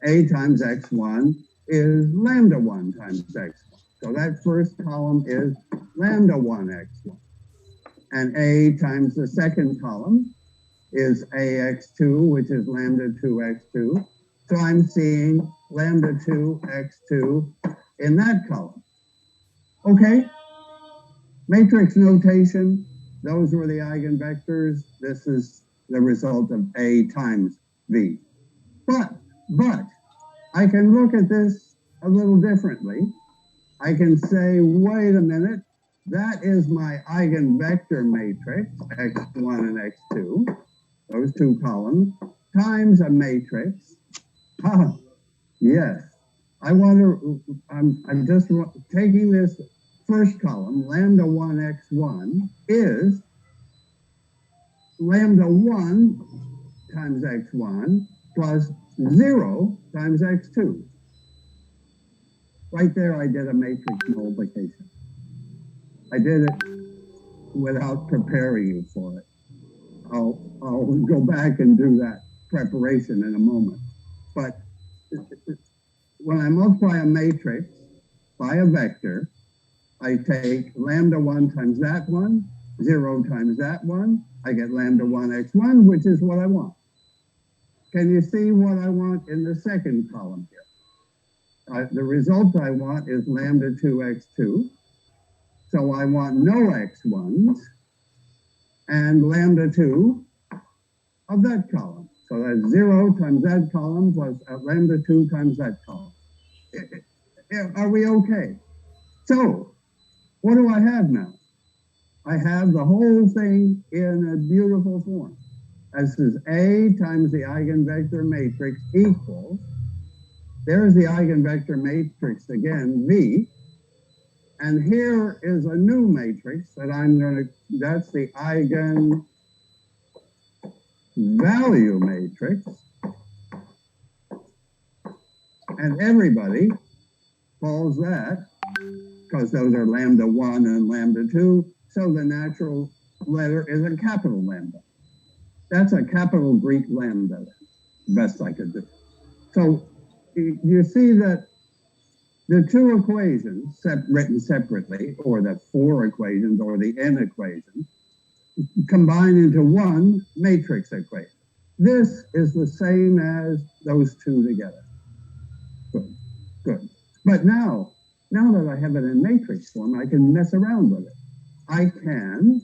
A times x1 is lambda 1 times x1. So that first column is lambda 1 x1. And A times the second column is ax2, which is lambda 2x2. So I'm seeing lambda 2x2 in that column. Okay, matrix notation, those were the eigenvectors. This is the result of A times V. But I can look at this a little differently. I can say, wait a minute, that is my eigenvector matrix, x1 and x2, those two columns, times a matrix. Ah, yes, I'm just taking this first column, lambda 1 x1 is lambda 1 times x1 plus 0 times x2. Right there, I did a matrix multiplication. I did it without preparing you for it. I'll go back and do that preparation in a moment. But when I multiply a matrix by a vector, I take lambda 1 times that one, 0 times that one, I get lambda 1 x1, which is what I want. Can you see what I want in the second column here? The result I want is lambda 2x2. So I want no x1s and lambda 2 of that column. So that's 0 times that column plus lambda 2 times that column. Are we okay? So what do I have now? I have the whole thing in a beautiful form. This is A times the eigenvector matrix equals, there's the eigenvector matrix again, V. And here is a new matrix that that's the eigenvalue matrix. And everybody calls that, because those are lambda 1 and lambda 2, so the natural letter is a capital lambda. That's a capital Greek lambda, best I could do. So you see that the two equations written separately, or the 4 equations, or the n equations, combine into one matrix equation. This is the same as those two together. Good, good. But now that I have it in matrix form, I can mess around with it. I can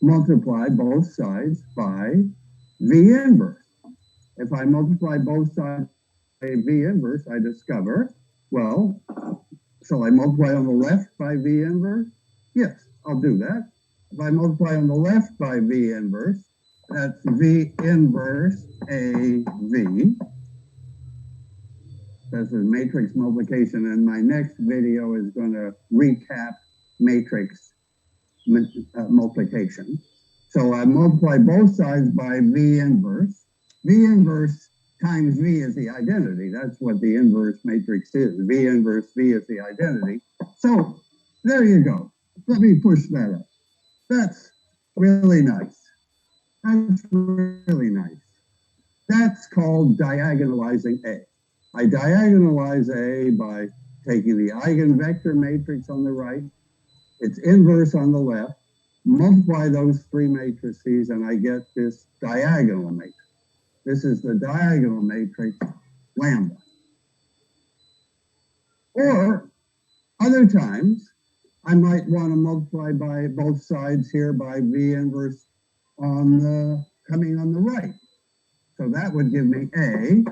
multiply both sides by V inverse. If I multiply both sides by V inverse, I discover, well, shall I multiply on the left by V inverse? Yes, I'll do that. If I multiply on the left by V inverse, that's V inverse AV. That's a matrix multiplication, and my next video is going to recap matrix multiplication. So I multiply both sides by V inverse. V inverse times V is the identity. That's what the inverse matrix is. V inverse V is the identity. So there you go. Let me push that up. That's really nice. That's really nice. That's called diagonalizing A. I diagonalize A by taking the eigenvector matrix on the right, its inverse on the left, multiply those three matrices, and I get this diagonal matrix. This is the diagonal matrix lambda. Or other times, I might want to multiply by both sides here by V inverse coming on the right. So that would give me A.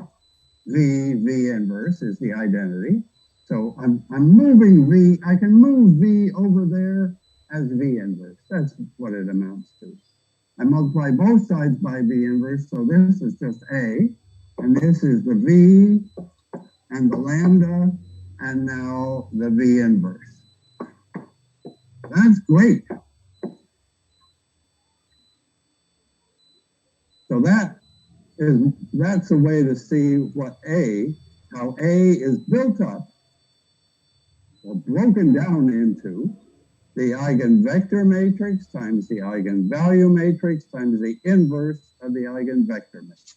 V inverse is the identity. So I'm moving V. I can move V over there as V inverse. That's what it amounts to. I multiply both sides by V inverse. So this is just A. And this is the V and the lambda. And now the V inverse. That's great. So that's a way to see how A is built up or broken down into the eigenvector matrix times the eigenvalue matrix times the inverse of the eigenvector matrix.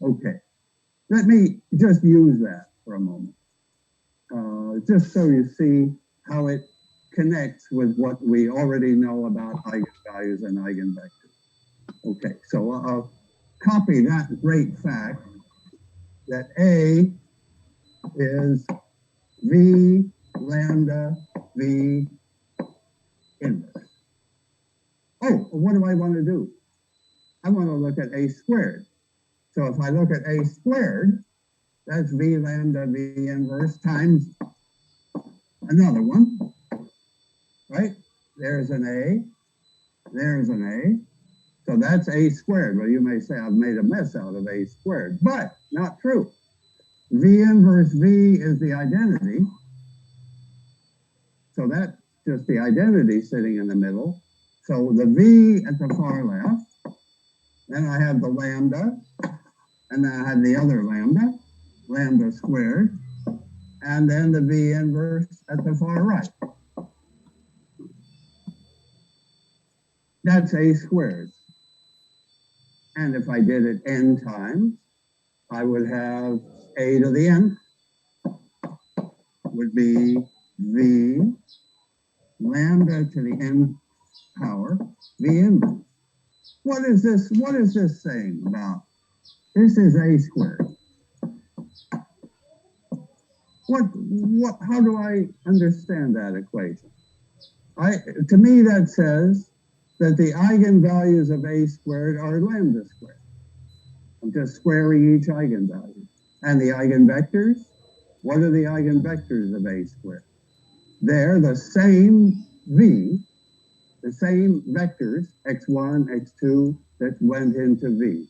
Okay, Let me just use that for a moment, just so you see how it connects with what we already know about eigenvalues and eigenvectors. Okay, so I'll copy that great fact that A is V lambda V inverse. Oh, what do I want to do? I want to look at A squared. So if I look at A squared, that's V lambda V inverse times another one, right? There's an A, there's an A. So that's A squared. Well, you may say I've made a mess out of A squared, but not true. V inverse V is the identity. So that's just the identity sitting in the middle. So the V at the far left, then I have the lambda, and then I have the other lambda, lambda squared, and then the V inverse at the far right. That's A squared. And if I did it n times, I would have A to the n would be V lambda to the n power V inverse. What is this? What is this saying about? This is A squared. How do I understand that equation? To me, that says that the eigenvalues of A squared are lambda squared. I'm just squaring each eigenvalue. And the eigenvectors, what are the eigenvectors of A squared? They're the same V, the same vectors, x1, x2, that went into V.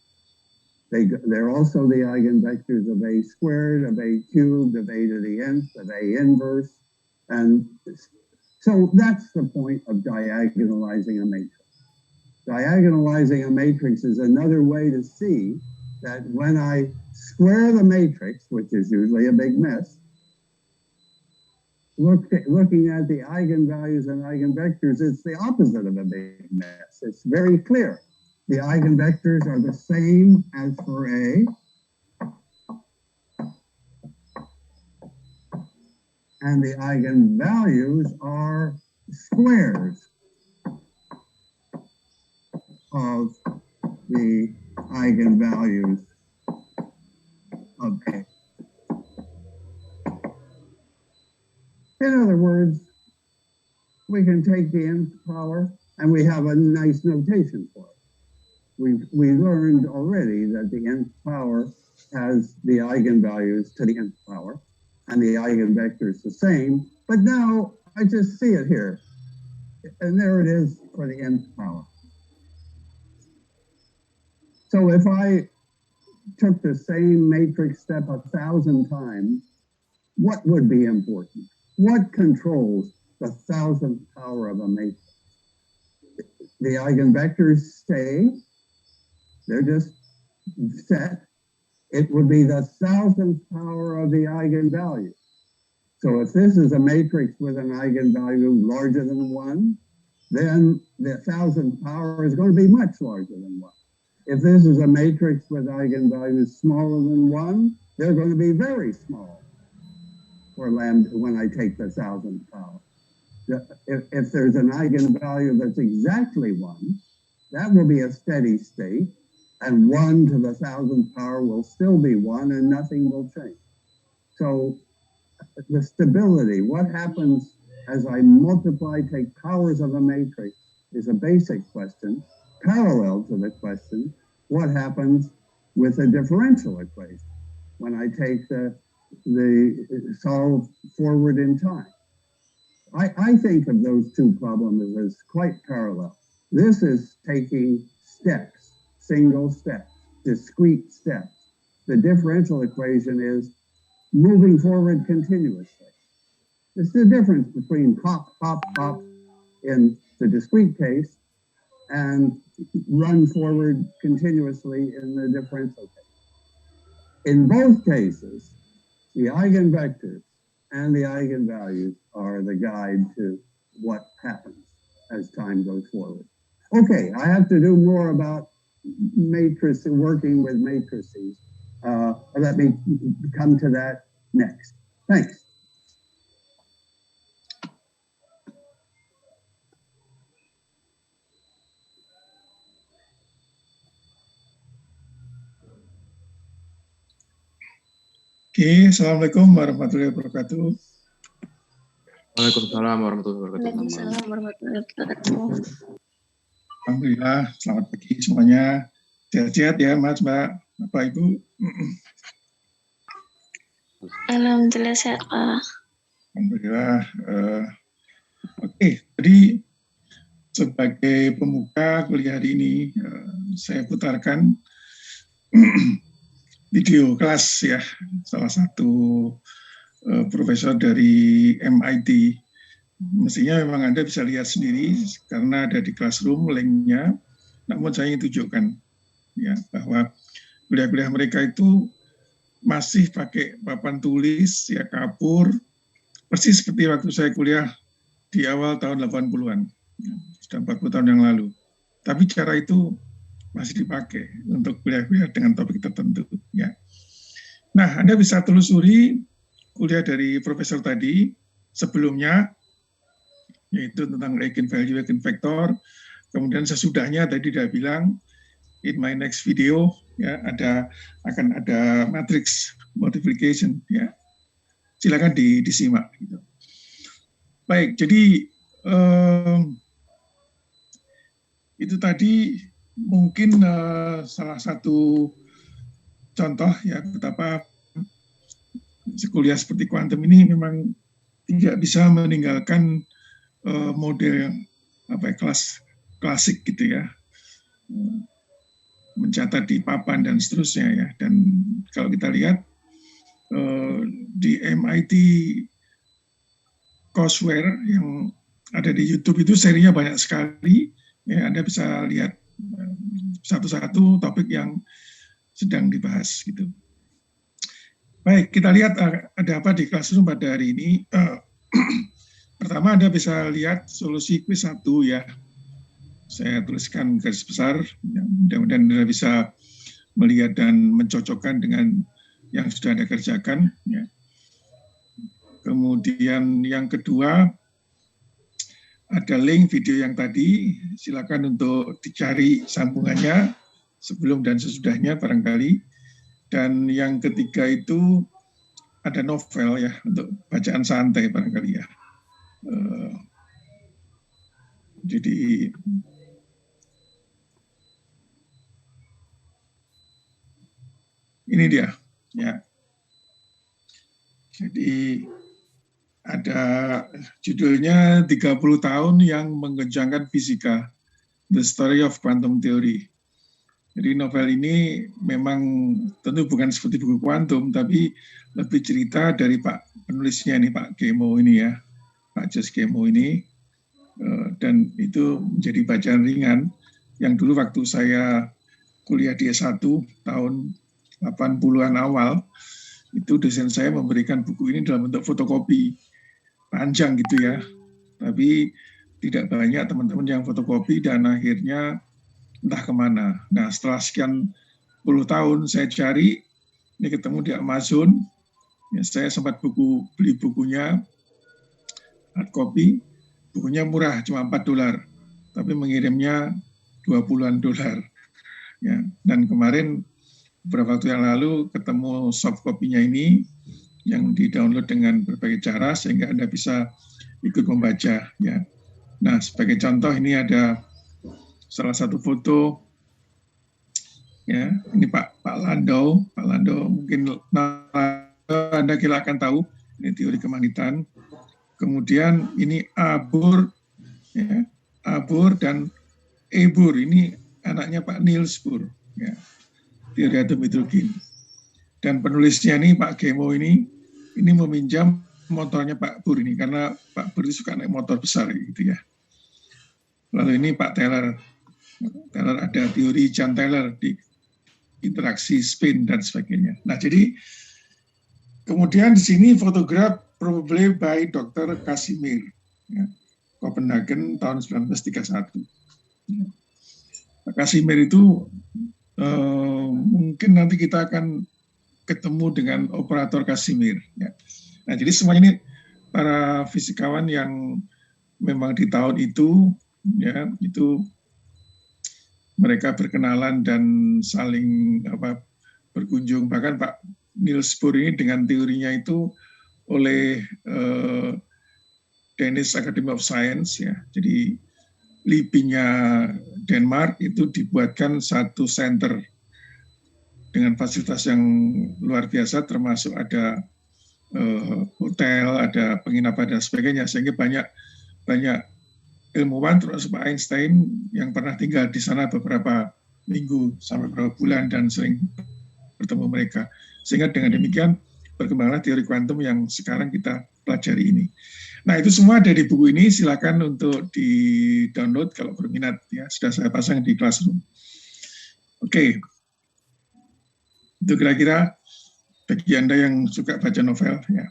They're also the eigenvectors of A squared, of A cubed, of A to the nth, of A inverse. And so that's the point of diagonalizing a matrix. Diagonalizing a matrix is another way to see that when I square the matrix, which is usually a big mess, looking at the eigenvalues and eigenvectors, it's the opposite of a big mess. It's very clear. The eigenvectors are the same as for A, and the eigenvalues are squares of the eigenvalues of A. In other words, we can take the nth power and we have a nice notation for it. We learned already that the nth power has the eigenvalues to the nth power and the eigenvectors the same, but now I just see it here. And there it is for the nth power. So if I took the same matrix step 1,000 times, what would be important? What controls the 1,000th power of a matrix? The eigenvectors stay, they're just set. It would be the 1,000th power of the eigenvalue. So if this is a matrix with an eigenvalue larger than 1, then the 1,000th power is going to be much larger than 1. If this is a matrix with eigenvalues smaller than 1, they're going to be very small for lambda when I take the 1,000th power. If there's an eigenvalue that's exactly 1, that will be a steady state, and 1 to the 1,000th power will still be 1, and nothing will change. So the stability, what happens as I multiply, take powers of a matrix, is a basic question, parallel to the question, what happens with a differential equation when I take the solve forward in time? I think of those two problems as quite parallel. This is taking steps, single steps, discrete steps. The differential equation is moving forward continuously. It's the difference between hop, hop, hop in the discrete case and run forward continuously in the differential case. In both cases, the eigenvectors and the eigenvalues are the guide to what happens as time goes forward. Okay, I have to do more about matrices, working with matrices. Let me come to that next. Thanks. Oke, Assalamualaikum warahmatullahi wabarakatuh. Waalaikumsalam warahmatullahi wabarakatuh. Waalaikumsalam warahmatullahi wabarakatuh. Alhamdulillah, selamat pagi semuanya. Sehat-sehat ya, Mas, Mbak, Bapak, Ibu. Alhamdulillah sehat, Pak. Alhamdulillah. Oke, jadi sebagai pembuka kuliah hari ini, saya putarkan video kelas ya, salah satu profesor dari MIT. Mestinya memang Anda bisa lihat sendiri karena ada di Classroom link-nya. Namun saya ingin tunjukkan ya bahwa kuliah-kuliah mereka itu masih pakai papan tulis ya, kapur, persis seperti waktu saya kuliah di awal tahun 80-an. Ya, sudah 40 tahun yang lalu. Tapi cara itu masih dipakai untuk kuliah-kuliah dengan topik tertentu ya. Nah, Anda bisa telusuri kuliah dari profesor tadi sebelumnya, yaitu tentang eigenvalue, eigenvector. Kemudian sesudahnya tadi sudah bilang in my next video ya akan ada matrix multiplication ya. Silakan disimak gitu. Baik, jadi itu tadi mungkin salah satu contoh ya betapa kuliah seperti kuantum ini memang tidak bisa meninggalkan model kelas klasik gitu ya, mencatat di papan dan seterusnya ya. Dan kalau kita lihat di MIT courseware yang ada di YouTube itu serinya banyak sekali ya, Anda bisa lihat satu-satu topik yang sedang dibahas gitu. Baik, kita lihat ada apa di Classroom pada hari ini. Pertama, Anda bisa lihat solusi kuis 1 ya. Saya tuliskan garis besar, ya, mudah-mudahan Anda bisa melihat dan mencocokkan dengan yang sudah Anda kerjakan. Ya. Kemudian yang kedua, ada link video yang tadi, silakan untuk dicari sambungannya sebelum dan sesudahnya barangkali. Dan yang ketiga itu ada novel ya, untuk bacaan santai barangkali ya. Jadi ini dia ya. Jadi ada judulnya 30 tahun yang mengejangkan fisika, The Story of Quantum Theory. Jadi novel ini memang tentu bukan seperti buku kuantum, tapi lebih cerita dari Pak penulisnya ini, Pak Gemo ini ya, Pak Josh Gemo ini. Dan itu menjadi bacaan ringan yang dulu waktu saya kuliah di S1 tahun 80-an awal, itu dosen saya memberikan buku ini dalam bentuk fotokopi panjang gitu ya, tapi tidak banyak teman-teman yang fotokopi dan akhirnya entah kemana. Nah, setelah sekian puluh tahun saya cari, ini ketemu di Amazon, ya, saya sempat beli bukunya hard copy. Bukunya murah, cuma $4, tapi mengirimnya $20-an. Ya, dan kemarin beberapa waktu yang lalu ketemu soft copy-nya ini yang di-download dengan berbagai cara sehingga Anda bisa ikut membaca. Ya. Nah, sebagai contoh ini ada salah satu foto. Ya, ini Pak Landau. Pak Landau mungkin Anda kira akan tahu ini teori kemagnetan. Kemudian ini Abur, ya, Abur dan Ebur, ini anaknya Pak Niels Bohr, ya, teori atom hidrogen. Dan penulisnya ini Pak Gemo ini meminjam motornya Pak Bohr ini, karena Pak Bohr itu suka naik motor besar gitu ya. Lalu ini Pak Taylor ada teori John Taylor di interaksi spin dan sebagainya. Nah, jadi kemudian di sini fotograf probably by Dr. Casimir, ya, Copenhagen tahun 1931. Ya. Casimir itu mungkin nanti kita akan ketemu dengan operator Casimir. Ya. Nah, jadi semuanya ini para fisikawan yang memang di tahun itu, ya, itu mereka berkenalan dan saling berkunjung. Bahkan Pak Niels Bohr ini dengan teorinya itu oleh Danish Academy of Science, ya. Jadi LIPI-nya Denmark itu dibuatkan satu center dengan fasilitas yang luar biasa, termasuk ada hotel, ada penginapan dan sebagainya, sehingga banyak ilmuwan termasuk Pak Einstein yang pernah tinggal di sana beberapa minggu sampai beberapa bulan dan sering bertemu mereka. Sehingga dengan demikian berkembanglah teori kuantum yang sekarang kita pelajari ini. Nah, itu semua ada di buku ini, silakan untuk di-download kalau berminat, ya. Sudah saya pasang di Classroom. Oke. Itu kira-kira bagi Anda yang suka baca novel, ya.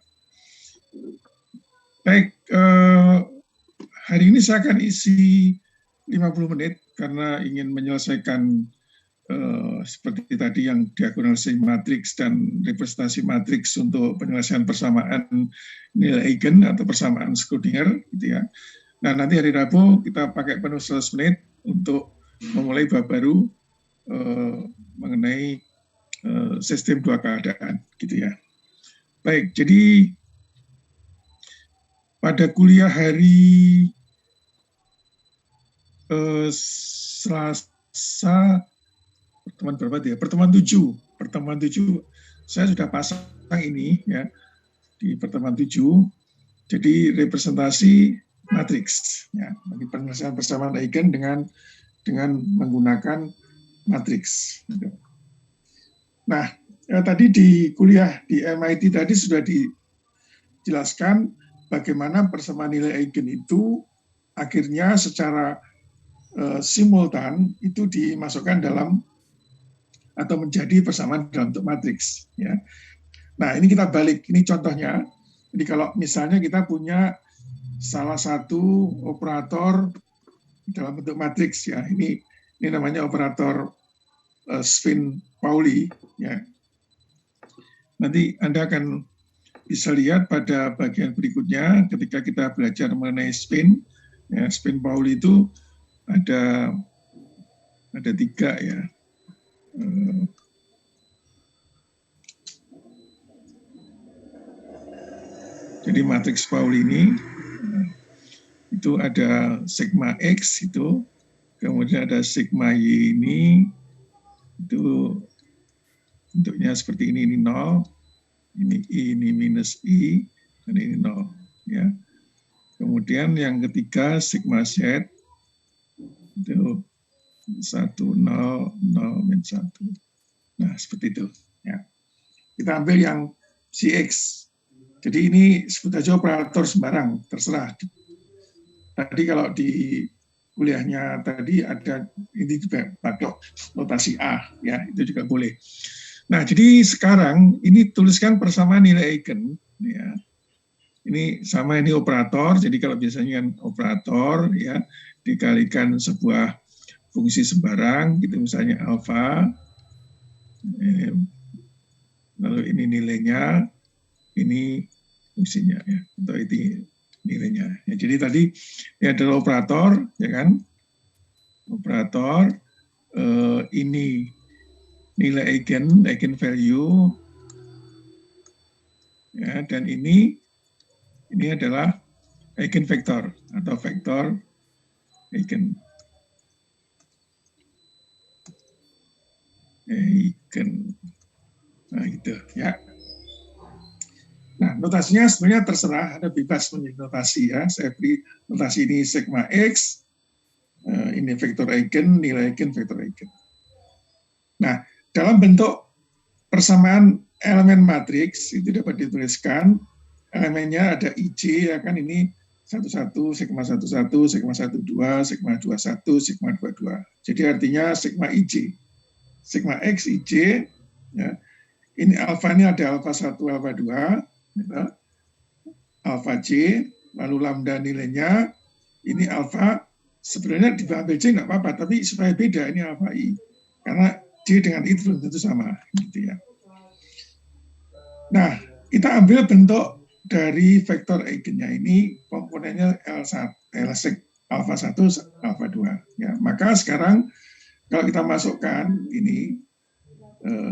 Baik, hari ini saya akan isi 50 menit karena ingin menyelesaikan seperti tadi yang diagonalisasi matriks dan representasi matriks untuk penyelesaian persamaan nilai eigen atau persamaan Schrödinger, gitu ya. Nah, nanti hari Rabu kita pakai penuh 100 menit untuk memulai bab baru mengenai sistem dua keadaan, gitu ya. Baik, jadi pada kuliah hari Selasa, pertemuan berapa dia? Pertemuan 7 saya sudah pasang ini, ya, di pertemuan 7. Jadi representasi matriks, ya, bagi penyelesaian persamaan eigen dengan menggunakan matriks. Nah, tadi di kuliah di MIT tadi sudah dijelaskan bagaimana persamaan nilai eigen itu akhirnya secara simultan itu dimasukkan dalam atau menjadi persamaan dalam bentuk matriks, ya. Nah, ini kita balik, ini contohnya. Jadi kalau misalnya kita punya salah satu operator dalam bentuk matriks, ya, ini namanya operator spin-Pauli, ya. Nanti Anda akan bisa lihat pada bagian berikutnya ketika kita belajar mengenai spin, ya, spin-Pauli itu ada 3, ya. Jadi matriks Pauli ini itu ada sigma X itu, kemudian ada sigma Y ini, itu bentuknya seperti ini 0, ini I, ini minus I, dan ini 0, ya. Kemudian yang ketiga sigma Z itu 1, 0, 0, min 1. Nah, seperti itu, ya. Kita ambil yang CX. Jadi ini sebut aja operator sembarang, terserah. Tadi kalau di kuliahnya tadi ada ini juga pakai notasi A, ya, itu juga boleh. Nah, jadi sekarang ini tuliskan persamaan nilai eigen, ya. Ini sama, ini operator. Jadi kalau biasanya kan operator, ya, dikalikan sebuah fungsi sembarang, gitu, misalnya alfa, lalu ini nilainya, ini fungsinya, ya, atau ini nilainya. Ya, jadi tadi ini adalah operator, ya kan? Operator, ini nilai eigen value, ya, dan ini adalah eigen vektor atau vektor eigen. Nah, gitu, ya. Nah, notasinya sebenarnya terserah, Anda bebas memilih notasi, ya. Saya beri notasi ini sigma X, ini vektor eigen, nilai eigen, vektor eigen. Nah, dalam bentuk persamaan elemen matriks itu dapat dituliskan, elemennya ada IJ, ya kan, ini 11, sigma 11, sigma 12, sigma 21, sigma 22. Jadi artinya sigma IJ. Sigma X IJ, ya. Ini alfa, ini ada alfa 1, alfa 2, gitu. Alfa J, lalu lambda nilainya, ini alfa, sebenarnya diambil J nggak apa-apa, tapi supaya beda, ini alfa I. Karena J dengan I belum tentu sama, gitu, ya. Nah, kita ambil bentuk dari vektor eigennya ini, komponennya L1, alfa 1, alfa 2. Ya, maka sekarang kalau kita masukkan ini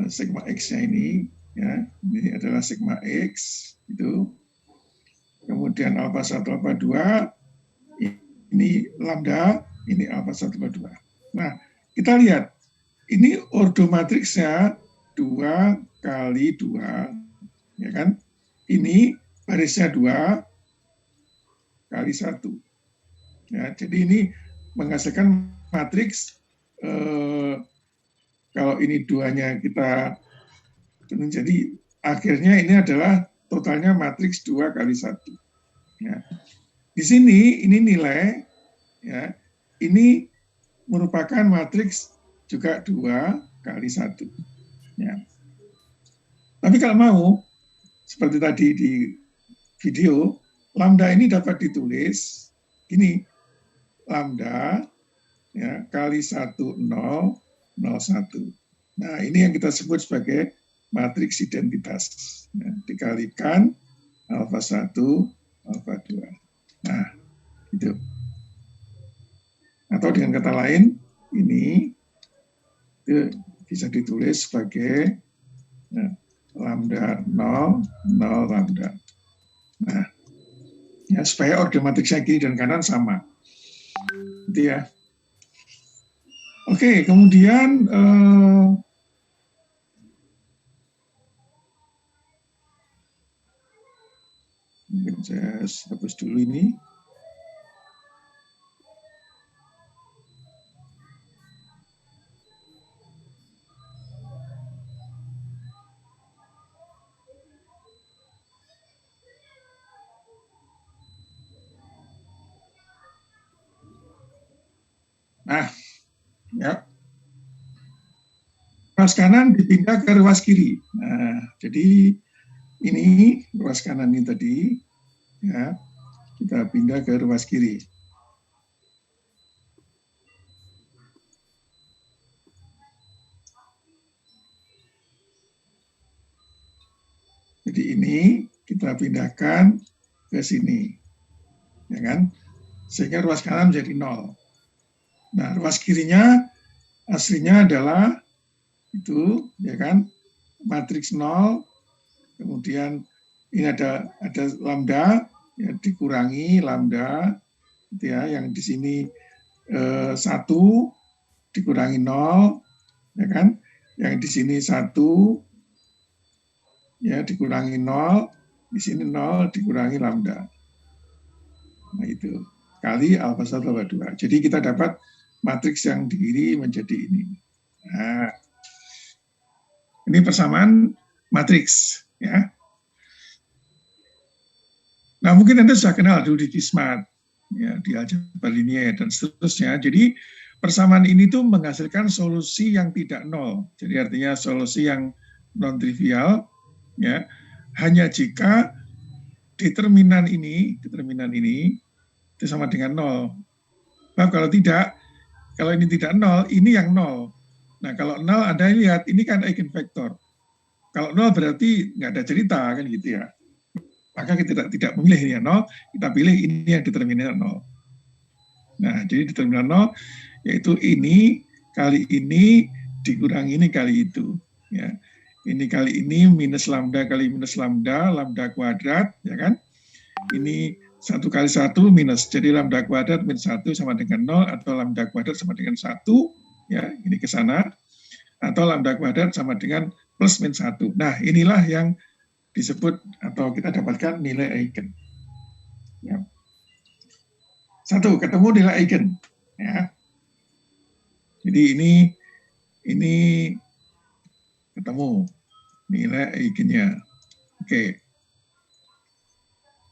sigma X-nya ini, ya, ini adalah sigma X, itu. Kemudian alfa 1, alfa 2, ini lambda, ini alfa 1, alfa 2. Nah, kita lihat, ini ordo matriksnya 2 kali 2, ya kan? Ini barisnya 2 kali 1. Ya, jadi ini menghasilkan matriks, kalau ini 2-nya kita, jadi akhirnya ini adalah totalnya matriks 2 kali 1. Ya. Di sini ini nilai, ya, ini merupakan matriks juga 2 kali 1. Ya. Tapi kalau mau, seperti tadi di video, lambda ini dapat ditulis ini lambda, ya, kali 1, 0, 0, 1. Nah, ini yang kita sebut sebagai matriks identitas. Ya, dikalikan alfa 1, alfa 2. Nah, itu. Atau dengan kata lain, ini itu bisa ditulis sebagai, ya, lambda 0, 0 lambda. Nah, ya, supaya order matriksnya kiri dan kanan sama. Gitu ya. Oke, kemudian mungkin saya hapus dulu ini. Nah, ya, ruas kanan dipindah ke ruas kiri. Nah, jadi ini ruas kanan ini tadi, ya, kita pindah ke ruas kiri. Jadi ini kita pindahkan ke sini, ya kan? Sehingga ruas kanan menjadi 0. Nah, ruas kirinya aslinya adalah itu, ya kan, matriks 0, kemudian ini ada lambda, ya, dikurangi lambda, gitu ya, yang di sini 1 dikurangi 0, ya kan, yang di sini 1, ya, dikurangi 0, di sini 0 dikurangi lambda. Nah, itu kali alfa 1, alfa 2. Jadi kita dapat matriks yang di kiri menjadi ini. Nah, ini persamaan matriks, ya. Nah, mungkin Anda sudah kenal dulu di Kismat, ya, di aljabar linier dan seterusnya. Jadi persamaan ini tuh menghasilkan solusi yang tidak nol. Jadi artinya solusi yang non trivial, ya, hanya jika determinan ini itu sama dengan nol. Nah, kalau tidak, kalau ini tidak nol, ini yang nol. Nah, kalau nol, Anda lihat, ini kan eigenvektor. Kalau nol berarti nggak ada cerita, kan gitu ya. Maka kita tidak memilih yang nol, kita pilih ini yang determinan nol. Nah, jadi determinan nol, yaitu ini kali ini dikurangi ini kali itu. Ya. Ini kali ini minus lambda kali minus lambda, lambda kuadrat, ya kan. Ini 1 kali 1 minus, jadi lambda kuadrat minus 1 sama dengan 0, atau lambda kuadrat sama dengan 1, ya, ini ke sana, atau lambda kuadrat sama dengan plus minus 1. Nah, inilah yang disebut atau kita dapatkan nilai eigen. Ya. 1, ketemu nilai eigen. Ya. Jadi ini ketemu nilai eigennya. Oke.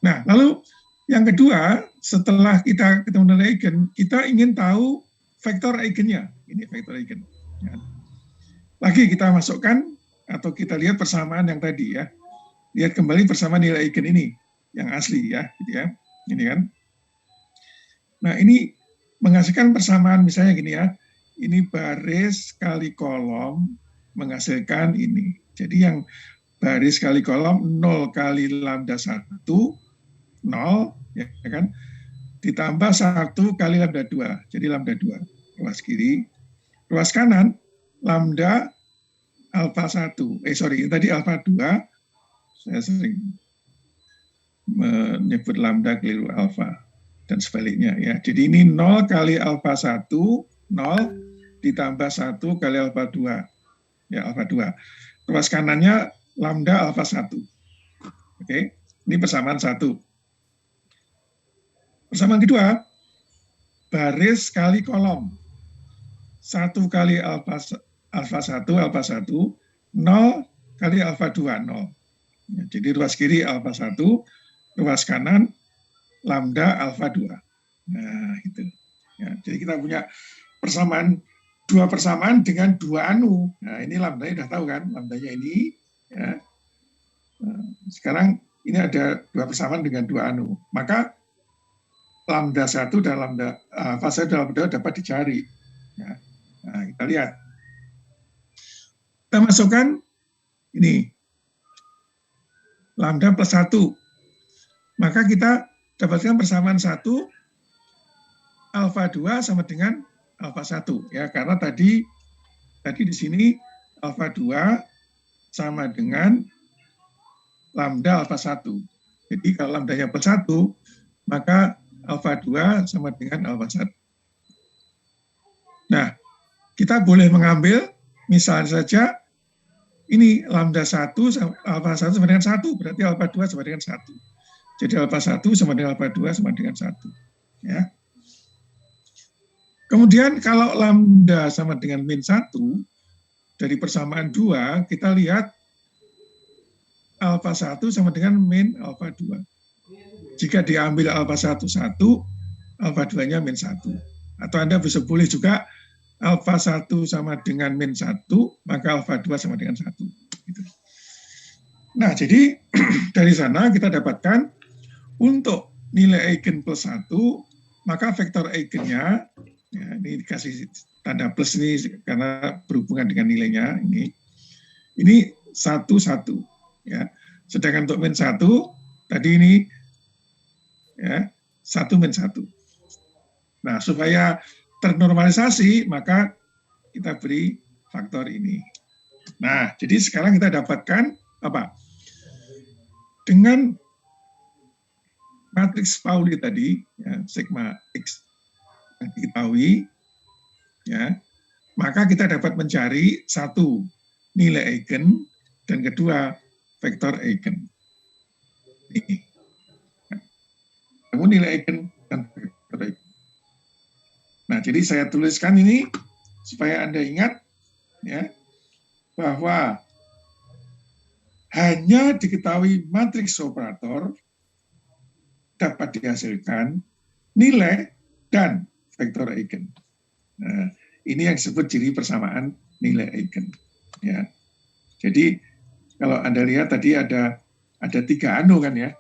Nah, lalu yang kedua, setelah kita ketemu nilai eigen, kita ingin tahu vektor eigennya. Ini vektor eigen. Ya. Lagi kita masukkan atau kita lihat persamaan yang tadi, ya. Lihat kembali persamaan nilai eigen ini yang asli, ya, gitu ya. Ini kan. Nah, ini menghasilkan persamaan misalnya gini, ya. Ini baris kali kolom menghasilkan ini. Jadi yang baris kali kolom 0 kali lambda 1, 0, ya kan? Ditambah 1 kali lambda 2, jadi lambda 2. Ruas kiri. Ruas kanan, lambda alfa 1. Tadi alfa 2. Saya sering menyebut lambda keliru alfa. Dan sebaliknya ya. Jadi ini 0 kali alfa 1, 0 ditambah 1 kali alfa 2. Ya, alfa 2. Ruas kanannya lambda alfa 1. Oke, ini persamaan 1. Persamaan kedua, baris kali kolom. 1 kali alfa 1, 0 kali alfa 2, 0. Ya, jadi ruas kiri alfa 1, ruas kanan lambda alfa 2. Nah, itu. Ya, jadi kita punya dua persamaan dengan dua anu. Nah, ini lambdanya udah tahu kan, lambdanya ini. Ya. Nah, sekarang ini ada dua persamaan dengan dua anu. Maka lambda 1 dan lambda alfa 1 dan lambda 2 dapat dicari. Ya. Nah, kita lihat. Kita masukkan ini. Lambda plus 1. Maka kita dapatkan persamaan 1, alfa 2 sama dengan alfa 1. Ya, karena tadi di sini alfa 2 sama dengan lambda alfa 1. Jadi kalau lambdanya plus 1, maka alfa 2 sama dengan alfa 1. Nah, kita boleh mengambil misalnya saja ini lambda 1 alfa 1 sama dengan 1, berarti alfa 2 sama dengan 1. Jadi alfa 1 sama dengan alfa 2 sama dengan 1. Ya. Kemudian kalau lambda sama dengan min 1, dari persamaan 2, kita lihat alfa 1 sama dengan min alfa 2. Jika diambil alfa 1, 1, alfa 2-nya min 1. Atau Anda bisa boleh juga alfa 1 sama dengan min 1, maka alfa 2 sama dengan 1. Gitu. Nah, jadi dari sana kita dapatkan untuk nilai eigen plus 1, maka vektor eigennya, ya, ini dikasih tanda plus ini karena berhubungan dengan nilainya, ini 1, 1. Ya. Sedangkan untuk min 1, tadi ini ya 1 min 1. Nah, supaya ternormalisasi, maka kita beri faktor ini. Nah, jadi sekarang kita dapatkan apa? Dengan matriks Pauli tadi, ya, sigma X yang diketahui, ya, maka kita dapat mencari satu nilai eigen dan kedua vektor eigen. Ini. Namun nilai eigen dan vektor eigen. Nah, jadi saya tuliskan ini supaya Anda ingat, ya, bahwa hanya diketahui matriks operator dapat dihasilkan nilai dan vektor eigen. Nah, ini yang disebut ciri persamaan nilai eigen. Ya. Jadi kalau Anda lihat tadi ada 3 anu kan ya.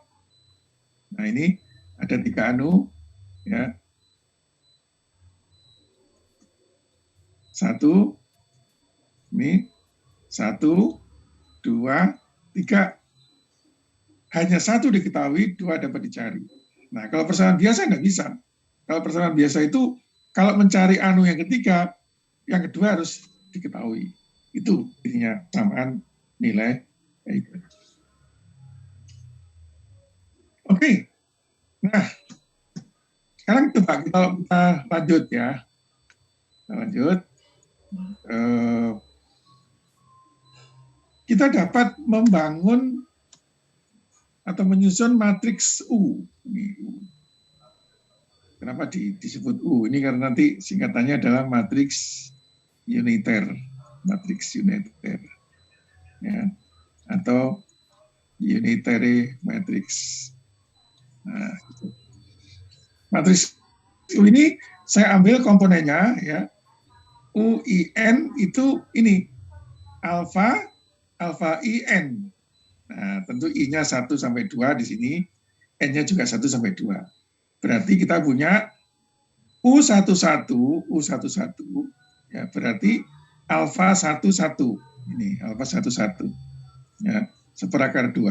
Nah, ini ada 3 anu ya. 1 ini 1, 2, 3. Hanya 1 diketahui, 2 dapat dicari. Nah, kalau persamaan biasa nggak bisa. Kalau persamaan biasa itu, kalau mencari anu yang ketiga, yang kedua harus diketahui. Itu intinya persamaan nilai eigen. Oke. Nah, sekarang coba kita lanjut ya. Kita lanjut. Kita dapat membangun atau menyusun matriks U. Ini U. Kenapa disebut U? Ini karena nanti singkatannya adalah matriks uniter. Matriks uniter. Ya. Atau unitary matrix. Nah, gitu. Matriks U ini saya ambil komponennya ya. UIN itu ini alfa IN. Nah, tentu I-nya 1 sampai 2 di sini, N-nya juga 1 sampai 2. Berarti kita punya U11, ya berarti alfa 11. Ini alfa 11. Ya, seperakar 2.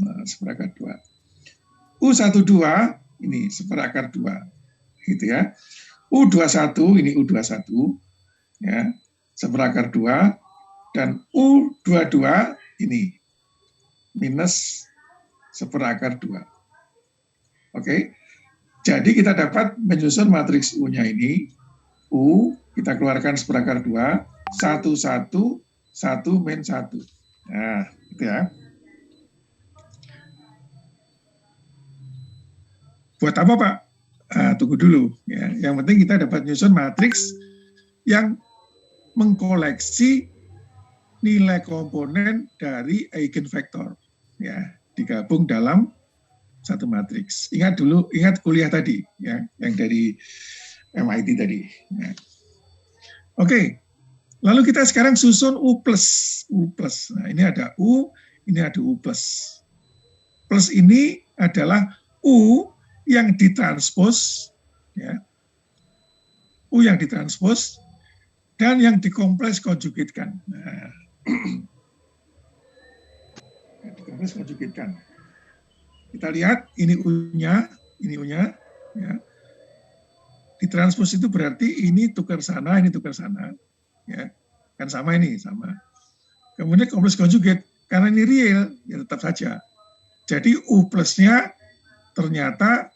Nah, seperakar 2. U12 ini seperakar 2. Gitu ya. U21 ini U21 ya, seperakar 2 dan U22 ini minus seperakar 2. Oke. Jadi kita dapat menyusun matriks U-nya ini. U kita keluarkan seperakar 2, 1, 1, 1, min 1. Nah, gitu ya. Buat apa, Pak? Tunggu dulu. Ya. Yang penting kita dapat menyusun matriks yang mengkoleksi nilai komponen dari eigenvektor. Ya, digabung dalam satu matriks. Ingat dulu, ingat kuliah tadi, ya, yang dari MIT tadi. Ya. Oke, lalu kita sekarang susun U+. Nah, ini ada U, ini ada U+. Plus ini adalah U yang ditranspos, ya, U yang ditranspos dan yang dikompleks konjugatkan. Nah, dikompleks konjugatkan. Kita lihat ini U-nya, ya. Ditranspos itu berarti ini tukar sana, ini tukar sana, ya. Kan sama ini, sama. Kemudian kompleks konjugat, karena ini real, ya tetap saja. Jadi U plusnya ternyata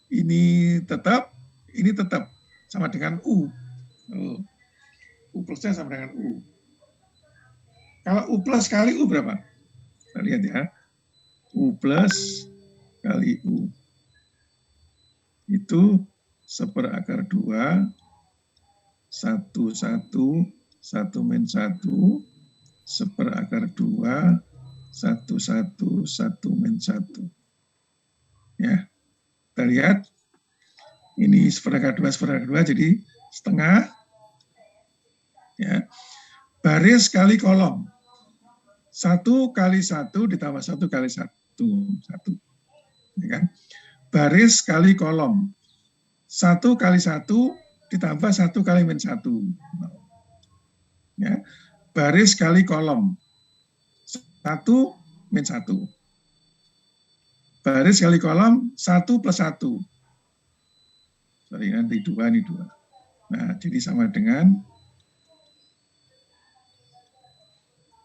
ini tetap sama dengan U. U plusnya sama dengan U. Kalau U plus kali U berapa? Kita lihat ya. U plus kali U. Itu seperakar 2, 1, 1, 1 min 1, seperakar 2, 1, 1, 1 min 1. Ya, kita lihat. Ini seperakar 2, jadi setengah. Ya. Baris kali kolom. 1 kali 1 ditambah 1 kali 1. 1. Ya kan? Baris kali kolom. 1 kali 1 ditambah 1 kali min 1. Ya. Baris kali kolom. 1 min 1. Baris kali kolom 1 plus 1. Sorry, nanti 2, ini 2. Nah, jadi sama dengan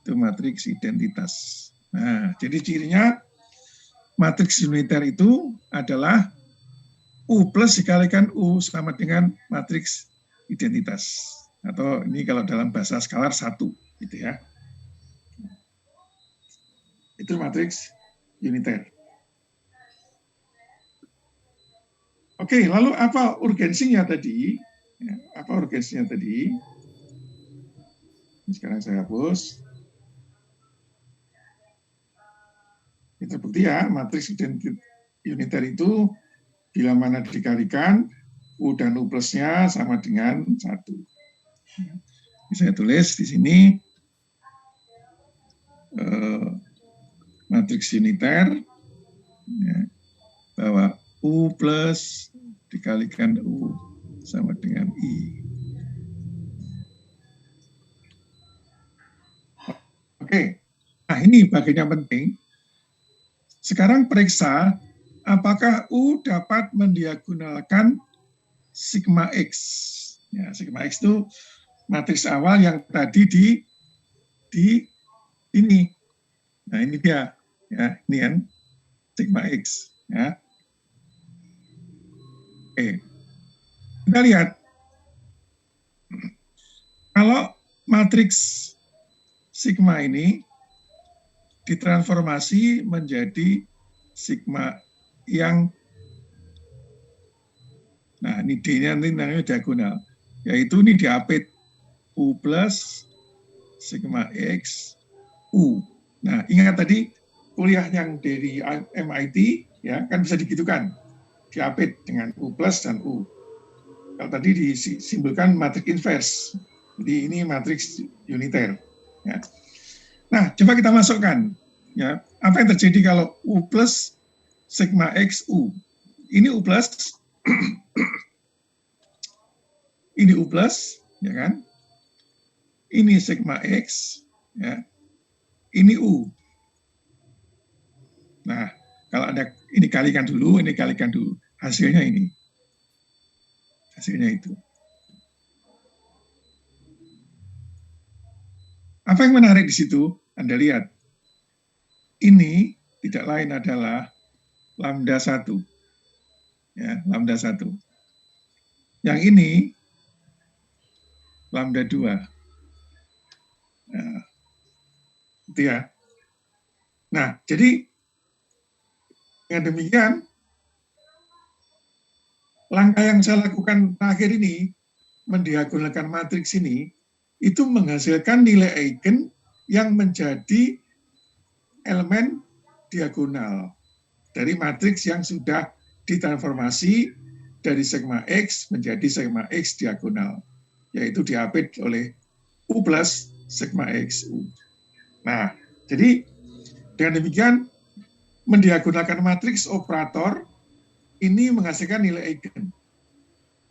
itu matriks identitas. Nah, jadi cirinya matriks uniter itu adalah U plus dikalikan U sama dengan matriks identitas. Atau ini kalau dalam bahasa skalar 1, gitu ya. Itu matriks uniter. Oke, lalu apa urgensinya tadi? Ya, apa urgensinya tadi? Sekarang saya hapus. Ini terbukti ya, matriks uniter itu bila mana dikalikan, U dan U plusnya sama dengan 1. Ini saya tulis di sini, matriks uniter, ya, bahwa U plus dikalikan U sama dengan I. Oke, nah ini bagian yang penting. Sekarang periksa apakah U dapat mendiagonalkan sigma X. Ya, sigma X itu matriks awal yang tadi di ini. Nah, ini dia. Ya, ini kan sigma X. Ya. Oke. Kita lihat. Kalau matriks sigma ini ditransformasi menjadi sigma yang, nah ini D-nya nanti namanya diagonal, yaitu ini diapit U plus sigma X U. Nah ingat tadi kuliah yang dari MIT ya kan bisa digitukan, diapit dengan U plus dan U. Kalau tadi disimbolkan matriks inverse, jadi ini matriks uniter. Ya. Nah, coba kita masukkan. Ya, apa yang terjadi kalau U plus sigma X U? Ini U plus, ini U plus, ya kan? Ini sigma X, ya. Ini U. Nah, kalau ada ini kalikan dulu, hasilnya ini. Hasilnya itu. Apa yang menarik di situ? Anda lihat. Ini tidak lain adalah lambda 1. Ya, lambda 1. Yang ini lambda 2. Nah, itu ya. Nah, jadi dengan demikian langkah yang saya lakukan terakhir ini, mendiagonalkan matriks ini, itu menghasilkan nilai eigen yang menjadi elemen diagonal dari matriks yang sudah ditransformasi dari sigma X menjadi sigma X diagonal, yaitu diapit oleh U plus sigma X U. Nah, jadi dengan demikian mendiagonalkan matriks operator ini menghasilkan nilai eigen.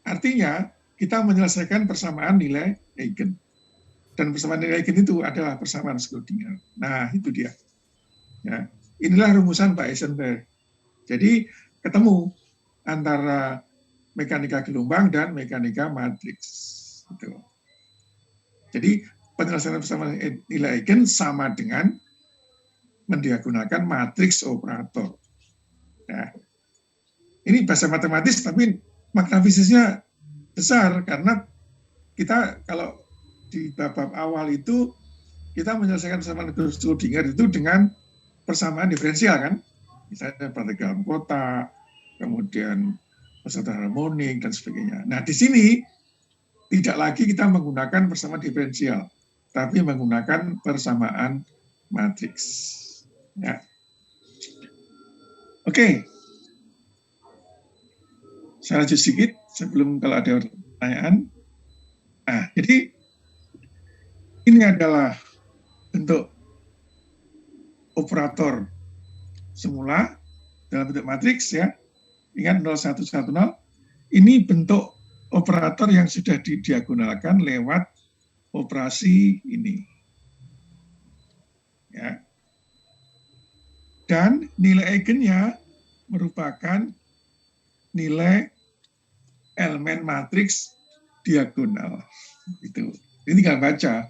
Artinya kita menyelesaikan persamaan nilai eigen. Dan persamaan nilai eigen itu adalah persamaan Schrödinger. Nah, itu dia. Ya, inilah rumusan Pak Heisenberg. Jadi ketemu antara mekanika gelombang dan mekanika matriks. Gitu. Jadi penyelesaian persamaan nilai eigen sama dengan mendiagonalkan matriks operator. Ya. Ini bahasa matematis, tapi makna fisiknya besar karena kita kalau di bab awal itu kita menyelesaikan persamaan Schrödinger itu dengan persamaan diferensial kan, misalnya partikel dalam kotak, kemudian persamaan harmonik dan sebagainya. Nah di sini tidak lagi kita menggunakan persamaan diferensial, tapi menggunakan persamaan matriks. Ya. Oke. Saya lanjut sedikit sebelum kalau ada pertanyaan. Nah, jadi ini adalah bentuk operator semula dalam bentuk matriks ya. Ingat 0110. Ini bentuk operator yang sudah didiagonalkan lewat operasi ini. Ya. Dan nilai eigennya merupakan nilai elemen matriks diagonal. Itu. Ini tinggal baca.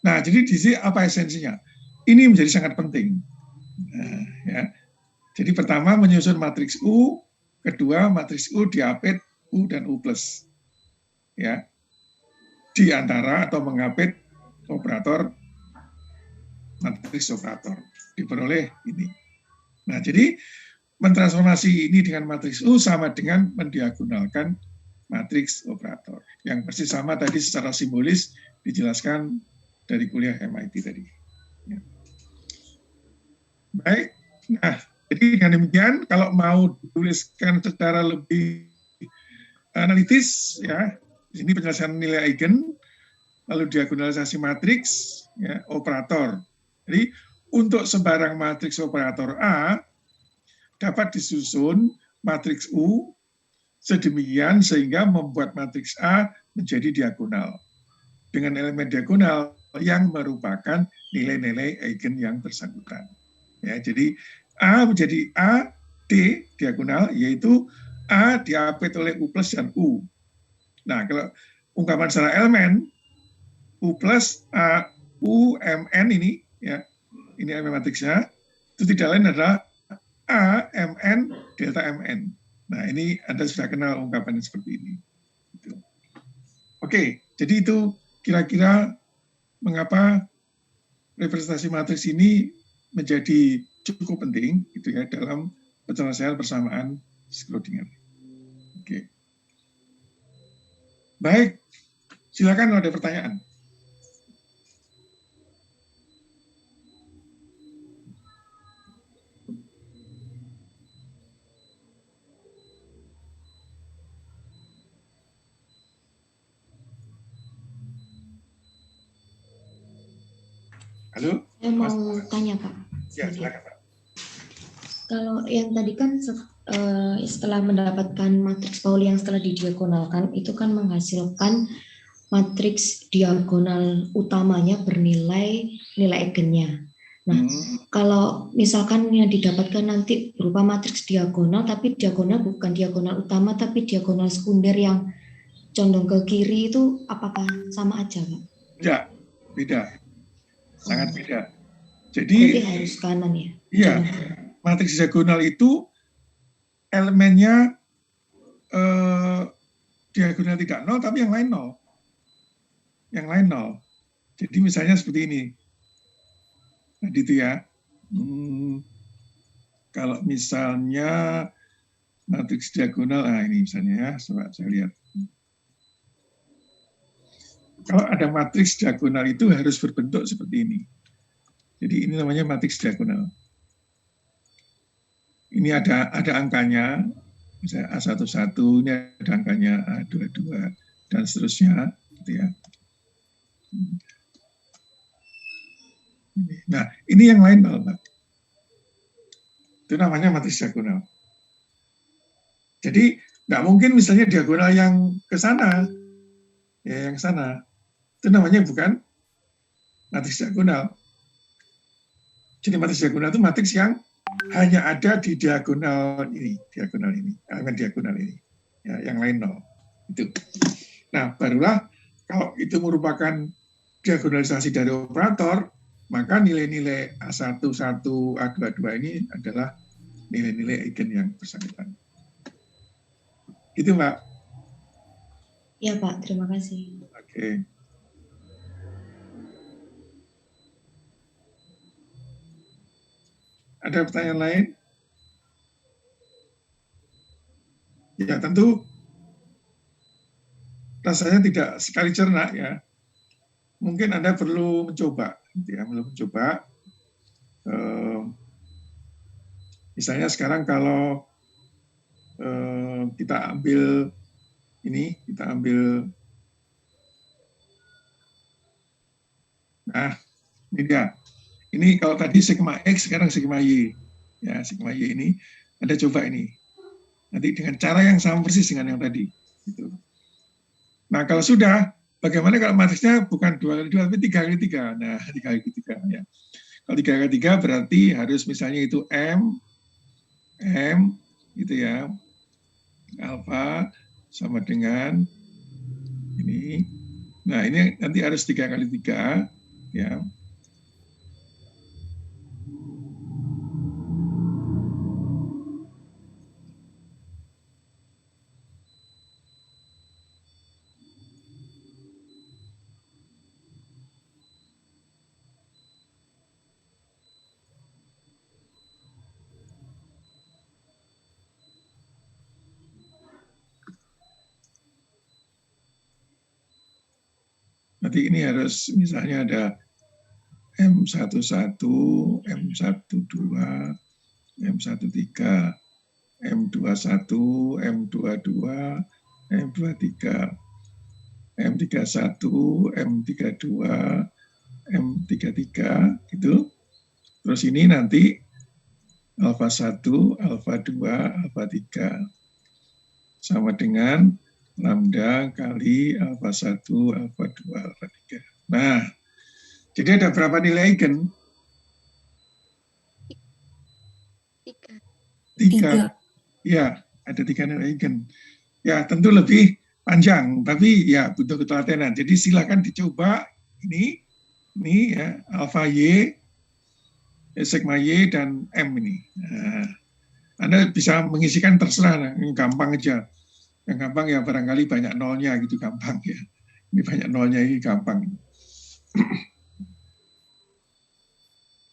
Nah, jadi di sini apa esensinya? Ini menjadi sangat penting. Nah, ya. Jadi pertama menyusun matriks U, kedua matriks U diapit U dan U plus. Ya. Di antara atau mengapit operator matriks operator diperoleh ini. Nah, jadi mentransformasi ini dengan matriks U sama dengan mendiagonalkan matriks operator. Yang persis sama tadi secara simbolis dijelaskan dari kuliah MIT tadi. Ya. Baik, nah jadi dengan demikian kalau mau dituliskan secara lebih analitis, ya di sini penjelasan nilai eigen, lalu diagonalisasi matriks, ya, operator. Jadi untuk sembarang matriks operator A dapat disusun matriks U sedemikian sehingga membuat matriks A menjadi diagonal dengan elemen diagonal yang merupakan nilai-nilai eigen yang bersangkutan. Ya, jadi A menjadi A, D diagonal, yaitu A diapit oleh U plus dan U. Nah, kalau ungkapan secara elemen, U plus A, U, MN ini, ya, ini elemen matriksnya, itu tidak lain adalah A, MN, delta MN. Nah, ini Anda sudah kenal ungkapan seperti ini. Oke, jadi itu kira-kira mengapa representasi matriks ini menjadi cukup penting gitu ya dalam penyelesaian persamaan Schrödinger. Oke. Baik, silakan kalau ada pertanyaan. Halo? Saya mau tanya, Pak. Ya, silakan, Pak. Kalau yang tadi kan setelah mendapatkan matriks Pauli yang setelah didiagonalkan, itu kan menghasilkan matriks diagonal utamanya bernilai nilai eigennya. Nah, kalau misalkan yang didapatkan nanti berupa matriks diagonal, tapi diagonal bukan diagonal utama, tapi diagonal sekunder yang condong ke kiri, itu apakah sama aja, Pak? Enggak, beda, sangat beda. Berarti Jadi, harus kanan ya? iya, matriks diagonal itu elemennya diagonal tidak nol, tapi yang lain nol. Yang lain nol. Jadi misalnya seperti ini. Tadi itu ya. Kalau misalnya matriks diagonal, ini misalnya ya, coba saya lihat. Kalau ada matriks diagonal itu harus berbentuk seperti ini. Jadi ini namanya matriks diagonal. Ini ada angkanya, misalnya A11, ini ada angkanya A22, dan seterusnya. Gitu ya. Nah, ini yang lain, Pak. Itu namanya matriks diagonal. Jadi, nggak mungkin misalnya diagonal yang ke sana, ya yang sana. Itu namanya bukan matriks diagonal. Jadi matriks diagonal itu matriks yang hanya ada di diagonal ini, elemen diagonal ini. Ya, yang lain nol. Itu. Nah, barulah kalau itu merupakan diagonalisasi dari operator, maka nilai-nilai A11, A22 ini adalah nilai-nilai eigen yang bersangkutan. Itu, Mbak. Ya, Pak. Terima kasih. Oke. Ada pertanyaan lain? Ya, tentu rasanya tidak sekali cerna ya. Mungkin Anda perlu mencoba, gitu ya, misalnya sekarang kalau kita ambil ini, nah ini dia. Ini kalau tadi sigma X, sekarang sigma Y. Ya, sigma Y ini, Anda coba ini. Nanti dengan cara yang sama persis dengan yang tadi. Gitu. Nah, kalau sudah, bagaimana kalau matriksnya bukan 2 kali 2, tapi 3 kali 3? Nah, 3 kali 3. Ya. Kalau 3 kali 3 berarti harus misalnya itu M, gitu ya. Alfa sama dengan ini. Nah, ini nanti harus 3 kali 3. Ya. Nanti ini harus misalnya ada M11, M12, M13, M21, M22, M23, M31, M32, M33, gitu. Terus ini nanti alfa 1, alfa 2, alfa 3 sama dengan lambda kali alfa 1, alfa 2, alfa 3. Nah, jadi ada berapa nilai eigen? 3. Ya, ada 3 nilai eigen. Ya, tentu lebih panjang, tapi ya butuh ketelatenan. Jadi silakan dicoba ini ya, alfa Y, sigma Y, dan M ini. Nah, Anda bisa mengisikan terserah, gampang aja. Yang gampang ya barangkali banyak nolnya gitu, gampang ya. Ini banyak nolnya, ini gampang.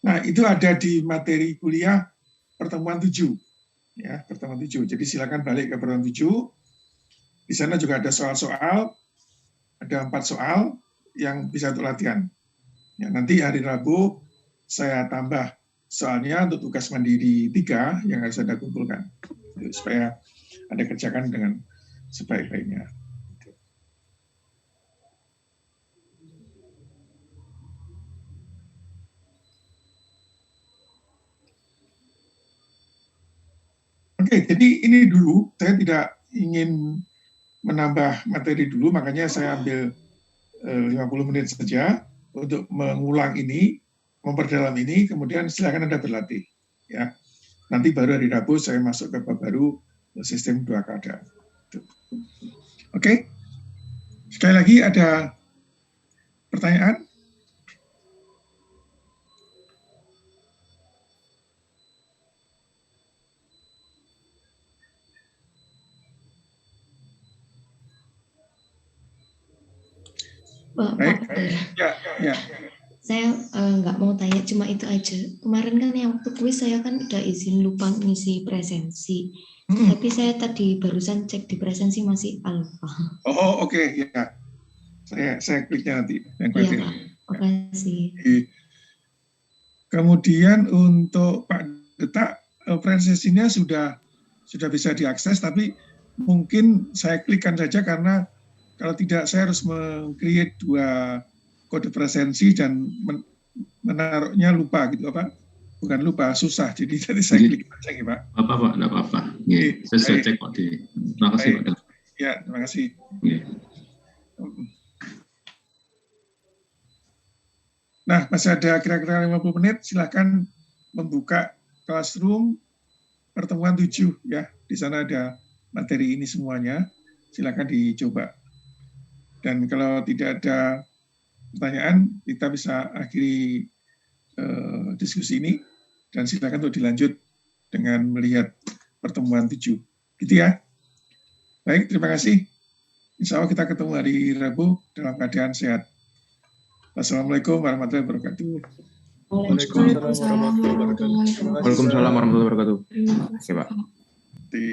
Nah, itu ada di materi kuliah pertemuan 7. Ya, pertemuan 7. Jadi silakan balik ke pertemuan 7. Di sana juga ada soal-soal, ada 4 soal yang bisa untuk latihan. Ya, nanti hari Rabu saya tambah soalnya untuk tugas mandiri 3 yang harus Anda kumpulkan. Supaya Anda kerjakan dengan sebaik-baiknya. Oke, jadi ini dulu, saya tidak ingin menambah materi dulu, makanya saya ambil 50 menit saja untuk mengulang ini. memperdalam ini, kemudian silakan Anda berlatih. Ya. Nanti baru hari Rabu saya masuk ke bab baru sistem 2 keadaan. Oke. Sekali lagi ada pertanyaan? Pak Baik. Dokter, Ya. saya nggak mau tanya cuma itu aja. Kemarin kan yang waktu kuis saya kan udah izin lupa ngisi presensi. Tapi saya tadi barusan cek di presensi masih alfa. Oh, oke. Ya. Saya kliknya nanti. Iya Pak, makasih. Kemudian untuk Pak Detak, presensinya sudah bisa diakses, tapi mungkin saya klikkan saja karena kalau tidak saya harus meng-create 2 kode presensi dan menaruhnya lupa gitu apa? Bukan lupa, susah. Jadi tadi saya klik saja ya Pak. Pak, enggak apa-apa. Saya cek kok di. Terima kasih Pak. Ya, terima kasih. Nah, masih ada kira-kira 50 menit, silakan membuka Classroom pertemuan 7 ya. Di sana ada materi ini semuanya. Silakan dicoba. Dan kalau tidak ada pertanyaan, kita bisa akhiri diskusi ini dan silakan untuk dilanjut dengan melihat pertemuan 7. Gitu ya. Baik, terima kasih. Insya Allah kita ketemu hari Rabu dalam keadaan sehat. Wassalamualaikum warahmatullahi wabarakatuh. Waalaikumsalam warahmatullahi wabarakatuh. Waalaikumsalam warahmatullahi wabarakatuh. Terima kasih, Oke, Pak. Di